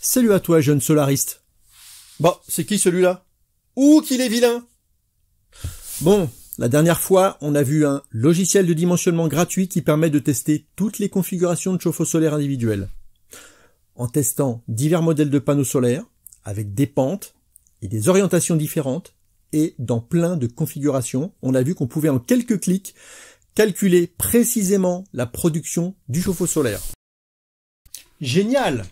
Salut à toi, jeune solariste. Bah, c'est qui celui-là? Ouh, qu'il est vilain! Bon, la dernière fois, on a vu un logiciel de dimensionnement gratuit qui permet de tester toutes les configurations de chauffe-eau solaire individuels. En testant divers modèles de panneaux solaires, avec des pentes et des orientations différentes, et dans plein de configurations, on a vu qu'on pouvait en quelques clics calculer précisément la production du chauffe-eau solaire. Génial!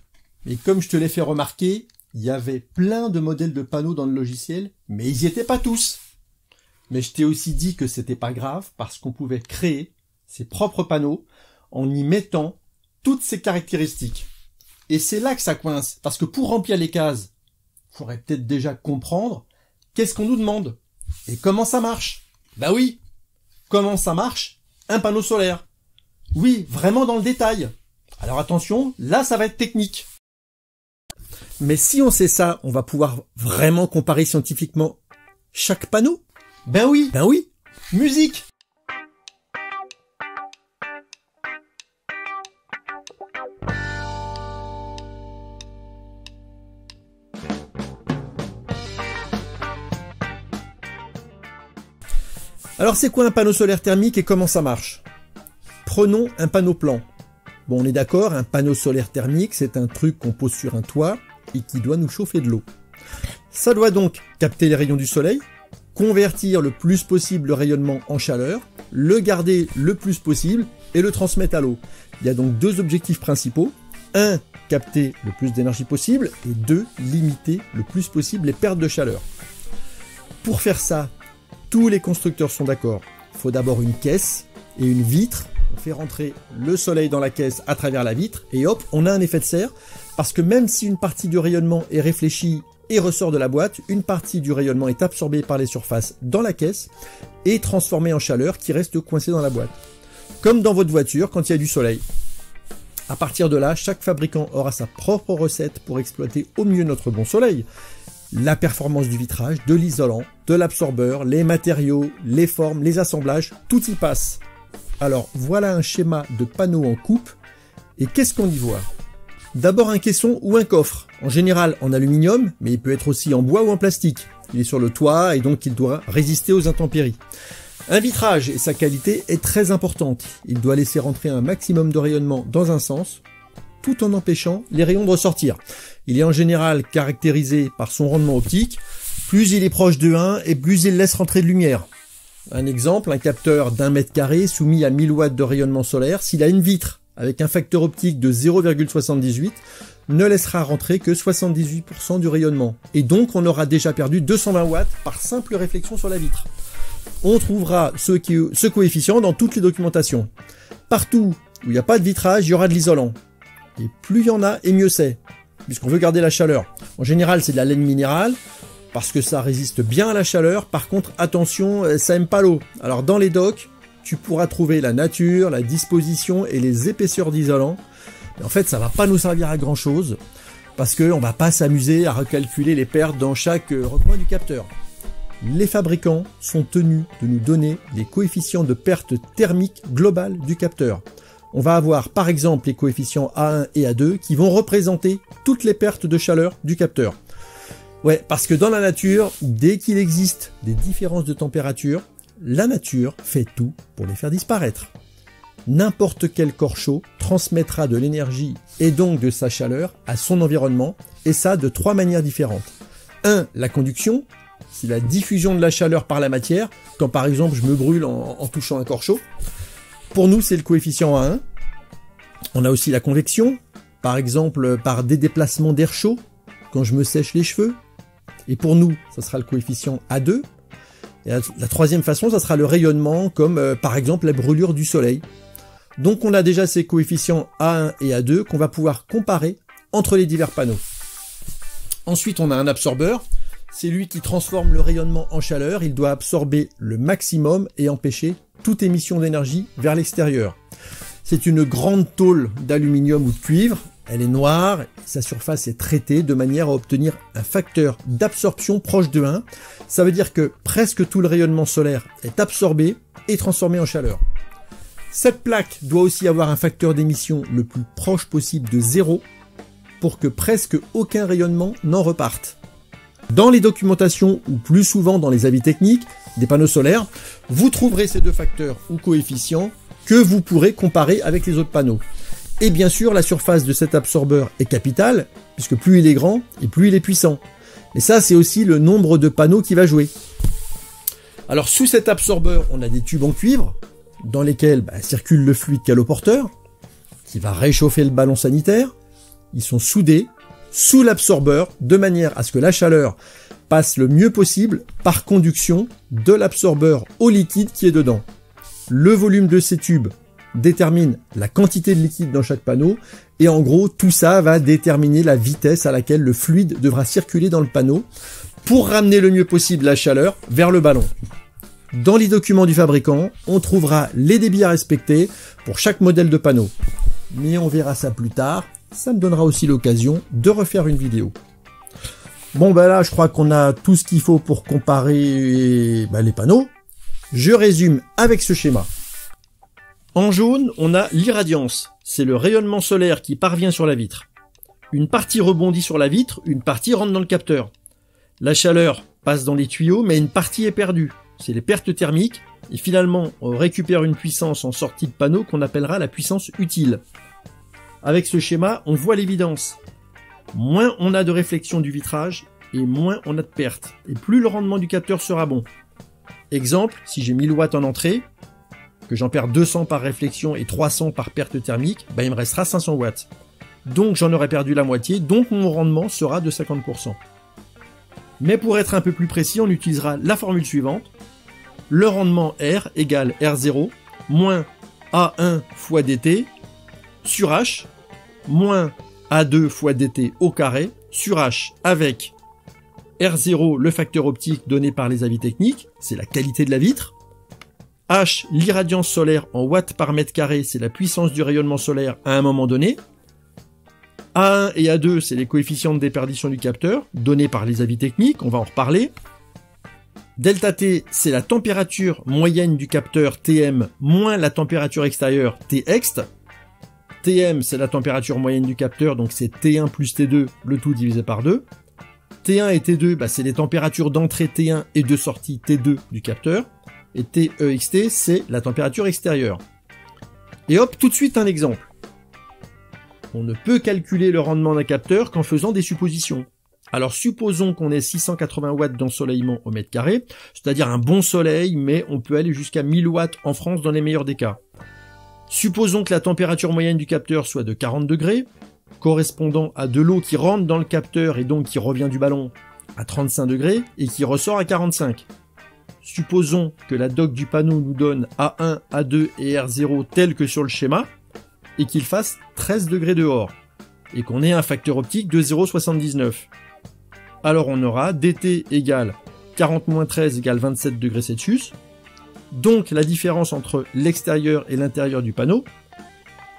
Et comme je te l'ai fait remarquer, il y avait plein de modèles de panneaux dans le logiciel, mais ils n'y étaient pas tous. Mais je t'ai aussi dit que c'était pas grave parce qu'on pouvait créer ses propres panneaux en y mettant toutes ces caractéristiques. Et c'est là que ça coince, parce que pour remplir les cases, il faudrait peut-être déjà comprendre qu'est-ce qu'on nous demande et comment ça marche. Bah oui, comment ça marche un panneau solaire? Oui, vraiment dans le détail. Alors attention, là ça va être technique. Mais si on sait ça, on va pouvoir vraiment comparer scientifiquement chaque panneau? Ben oui, musique! Alors c'est quoi un panneau solaire thermique et comment ça marche? Prenons un panneau plan. Bon, on est d'accord, un panneau solaire thermique, c'est un truc qu'on pose sur un toit et qui doit nous chauffer de l'eau. Ça doit donc capter les rayons du soleil, convertir le plus possible le rayonnement en chaleur, le garder le plus possible et le transmettre à l'eau. Il y a donc deux objectifs principaux. 1, capter le plus d'énergie possible et 2, limiter le plus possible les pertes de chaleur. Pour faire ça, tous les constructeurs sont d'accord. Il faut d'abord une caisse et une vitre. On fait rentrer le soleil dans la caisse à travers la vitre et hop, on a un effet de serre parce que même si une partie du rayonnement est réfléchie et ressort de la boîte, une partie du rayonnement est absorbée par les surfaces dans la caisse et transformée en chaleur qui reste coincée dans la boîte. Comme dans votre voiture quand il y a du soleil. À partir de là, chaque fabricant aura sa propre recette pour exploiter au mieux notre bon soleil. La performance du vitrage, de l'isolant, de l'absorbeur, les matériaux, les formes, les assemblages, tout y passe. Alors voilà un schéma de panneau en coupe. Et qu'est-ce qu'on y voit? D'abord un caisson ou un coffre, en général en aluminium, mais il peut être aussi en bois ou en plastique. Il est sur le toit et donc il doit résister aux intempéries. Un vitrage et sa qualité est très importante. Il doit laisser rentrer un maximum de rayonnement dans un sens, tout en empêchant les rayons de ressortir. Il est en général caractérisé par son rendement optique. Plus il est proche de 1 et plus il laisse rentrer de lumière. Un exemple, un capteur d'1 mètre carré soumis à 1000 watts de rayonnement solaire, s'il a une vitre avec un facteur optique de 0,78, ne laissera rentrer que 78% du rayonnement. Et donc on aura déjà perdu 220 watts par simple réflexion sur la vitre. On trouvera ce coefficient dans toutes les documentations. Partout où il n'y a pas de vitrage, il y aura de l'isolant. Et plus il y en a, et mieux c'est, puisqu'on veut garder la chaleur. En général, c'est de la laine minérale, parce que ça résiste bien à la chaleur. Par contre, attention, ça aime pas l'eau. Alors dans les docs, tu pourras trouver la nature, la disposition et les épaisseurs d'isolant. Mais en fait, ça va pas nous servir à grand chose, parce qu'on va pas s'amuser à recalculer les pertes dans chaque recoin du capteur. Les fabricants sont tenus de nous donner les coefficients de perte thermique globale du capteur. On va avoir par exemple les coefficients A1 et A2 qui vont représenter toutes les pertes de chaleur du capteur. Ouais, parce que dans la nature, dès qu'il existe des différences de température, la nature fait tout pour les faire disparaître. N'importe quel corps chaud transmettra de l'énergie et donc de sa chaleur à son environnement, et ça de 3 manières différentes. 1. La conduction, c'est la diffusion de la chaleur par la matière, quand par exemple je me brûle en touchant un corps chaud. Pour nous, c'est le coefficient A1. On a aussi la convection, par exemple par des déplacements d'air chaud, quand je me sèche les cheveux. Et pour nous, ça sera le coefficient A2. Et la troisième façon, ça sera le rayonnement, comme par exemple la brûlure du soleil. Donc on a déjà ces coefficients A1 et A2 qu'on va pouvoir comparer entre les divers panneaux. Ensuite, on a un absorbeur. C'est lui qui transforme le rayonnement en chaleur. Il doit absorber le maximum et empêcher toute émission d'énergie vers l'extérieur. C'est une grande tôle d'aluminium ou de cuivre. Elle est noire, sa surface est traitée de manière à obtenir un facteur d'absorption proche de 1. Ça veut dire que presque tout le rayonnement solaire est absorbé et transformé en chaleur. Cette plaque doit aussi avoir un facteur d'émission le plus proche possible de 0 pour que presque aucun rayonnement n'en reparte. Dans les documentations, ou plus souvent dans les avis techniques des panneaux solaires, vous trouverez ces deux facteurs ou coefficients que vous pourrez comparer avec les autres panneaux. Et bien sûr, la surface de cet absorbeur est capitale, puisque plus il est grand et plus il est puissant. Et ça, c'est aussi le nombre de panneaux qui va jouer. Alors, sous cet absorbeur, on a des tubes en cuivre, dans lesquels circule le fluide caloporteur, qui va réchauffer le ballon sanitaire. Ils sont soudés sous l'absorbeur, de manière à ce que la chaleur passe le mieux possible par conduction de l'absorbeur au liquide qui est dedans. Le volume de ces tubes détermine la quantité de liquide dans chaque panneau, et en gros, tout ça va déterminer la vitesse à laquelle le fluide devra circuler dans le panneau pour ramener le mieux possible la chaleur vers le ballon. Dans les documents du fabricant, on trouvera les débits à respecter pour chaque modèle de panneau. Mais on verra ça plus tard, ça me donnera aussi l'occasion de refaire une vidéo. Bon là, je crois qu'on a tout ce qu'il faut pour comparer les panneaux. Je résume avec ce schéma. En jaune, on a l'irradiance, c'est le rayonnement solaire qui parvient sur la vitre. Une partie rebondit sur la vitre, une partie rentre dans le capteur. La chaleur passe dans les tuyaux, mais une partie est perdue. C'est les pertes thermiques, et finalement, on récupère une puissance en sortie de panneau qu'on appellera la puissance utile. Avec ce schéma, on voit l'évidence. Moins on a de réflexion du vitrage, et moins on a de pertes, et plus le rendement du capteur sera bon. Exemple, si j'ai 1000 watts en entrée, que j'en perds 200 par réflexion et 300 par perte thermique, il me restera 500 watts. Donc j'en aurai perdu la moitié, donc mon rendement sera de 50%. Mais pour être un peu plus précis, on utilisera la formule suivante. Le rendement R égale R0 moins A1 fois dt sur H moins A2 fois dt au carré sur H avec R0, le facteur optique donné par les avis techniques, c'est la qualité de la vitre. H, l'irradiance solaire en watts par mètre carré, c'est la puissance du rayonnement solaire à un moment donné. A1 et A2, c'est les coefficients de déperdition du capteur, donnés par les avis techniques, on va en reparler. Delta T, c'est la température moyenne du capteur TM moins la température extérieure Txt. Tm, c'est la température moyenne du capteur, donc c'est T1 plus T2, le tout divisé par 2. T1 et T2, c'est les températures d'entrée T1 et de sortie T2 du capteur. Et TEXT, c'est la température extérieure. Et hop, tout de suite un exemple. On ne peut calculer le rendement d'un capteur qu'en faisant des suppositions. Alors supposons qu'on ait 680 watts d'ensoleillement au mètre carré, c'est-à-dire un bon soleil, mais on peut aller jusqu'à 1000 watts en France dans les meilleurs des cas. Supposons que la température moyenne du capteur soit de 40 degrés, correspondant à de l'eau qui rentre dans le capteur et donc qui revient du ballon à 35 degrés et qui ressort à 45. Supposons que la doc du panneau nous donne A1, A2 et R0 tel que sur le schéma, et qu'il fasse 13 degrés dehors, et qu'on ait un facteur optique de 0,79. Alors on aura dt égale 40-13 égale 27 degrés Celsius, donc la différence entre l'extérieur et l'intérieur du panneau,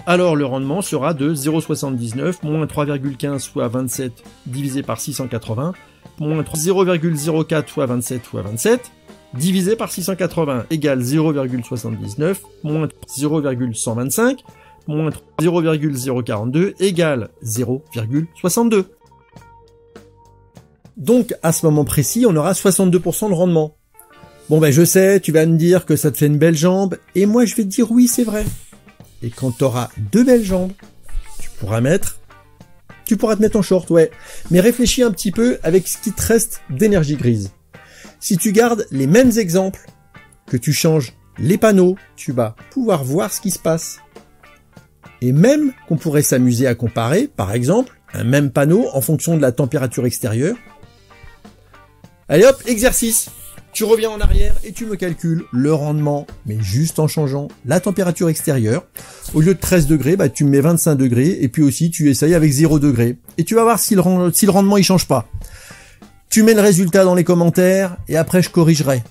alors le rendement sera de 0,79 moins 3,15 fois 27 divisé par 680, moins 0,04 fois 27 fois 27, divisé par 680 égale 0,79 moins 0,125 moins 0,042 égale 0,62. Donc à ce moment précis, on aura 62% de rendement. Bon je sais, tu vas me dire que ça te fait une belle jambe, et moi je vais te dire oui, c'est vrai. Et quand tu auras deux belles jambes, tu pourras te mettre en short, ouais. Mais réfléchis un petit peu avec ce qui te reste d'énergie grise. Si tu gardes les mêmes exemples, que tu changes les panneaux, tu vas pouvoir voir ce qui se passe. Et même qu'on pourrait s'amuser à comparer, par exemple, un même panneau en fonction de la température extérieure. Allez hop, exercice. Tu reviens en arrière et tu me calcules le rendement, mais juste en changeant la température extérieure. Au lieu de 13 degrés, tu me mets 25 degrés, et puis aussi tu essayes avec 0 degré. Et tu vas voir si le rendement il change pas. Tu mets le résultat dans les commentaires, et après je corrigerai.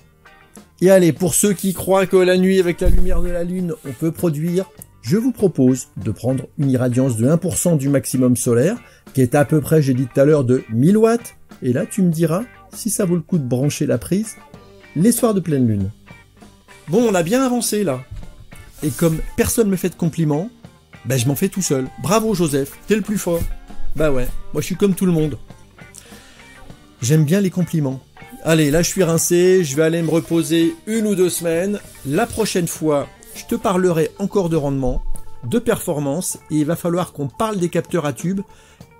Et allez, pour ceux qui croient que la nuit, avec la lumière de la lune, on peut produire, je vous propose de prendre une irradiance de 1% du maximum solaire, qui est à peu près, j'ai dit tout à l'heure, de 1000 watts. Et là, tu me diras si ça vaut le coup de brancher la prise les soirs de pleine lune. Bon, on a bien avancé là. Et comme personne me fait de compliments, je m'en fais tout seul. Bravo Joseph, t'es le plus fort. Bah ouais, moi je suis comme tout le monde. J'aime bien les compliments. Allez, là je suis rincé, je vais aller me reposer 1 ou 2 semaines. La prochaine fois, je te parlerai encore de rendement, de performance, et il va falloir qu'on parle des capteurs à tubes,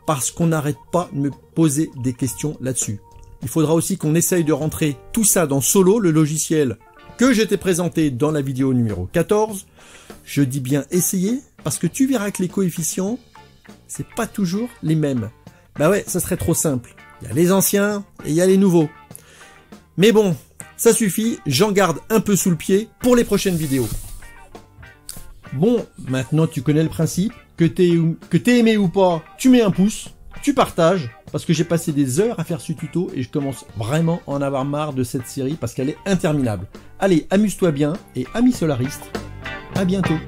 parce qu'on n'arrête pas de me poser des questions là-dessus. Il faudra aussi qu'on essaye de rentrer tout ça dans Solo, le logiciel que je t'ai présenté dans la vidéo numéro 14. Je dis bien essayer, parce que tu verras que les coefficients, c'est pas toujours les mêmes. Bah ouais, ça serait trop simple. Il y a les anciens et il y a les nouveaux. Mais bon, ça suffit, j'en garde un peu sous le pied pour les prochaines vidéos. Bon, maintenant tu connais le principe, que t'aies aimé ou pas, tu mets un pouce, tu partages, parce que j'ai passé des heures à faire ce tuto et je commence vraiment à en avoir marre de cette série parce qu'elle est interminable. Allez, amuse-toi bien et amis solaristes, à bientôt.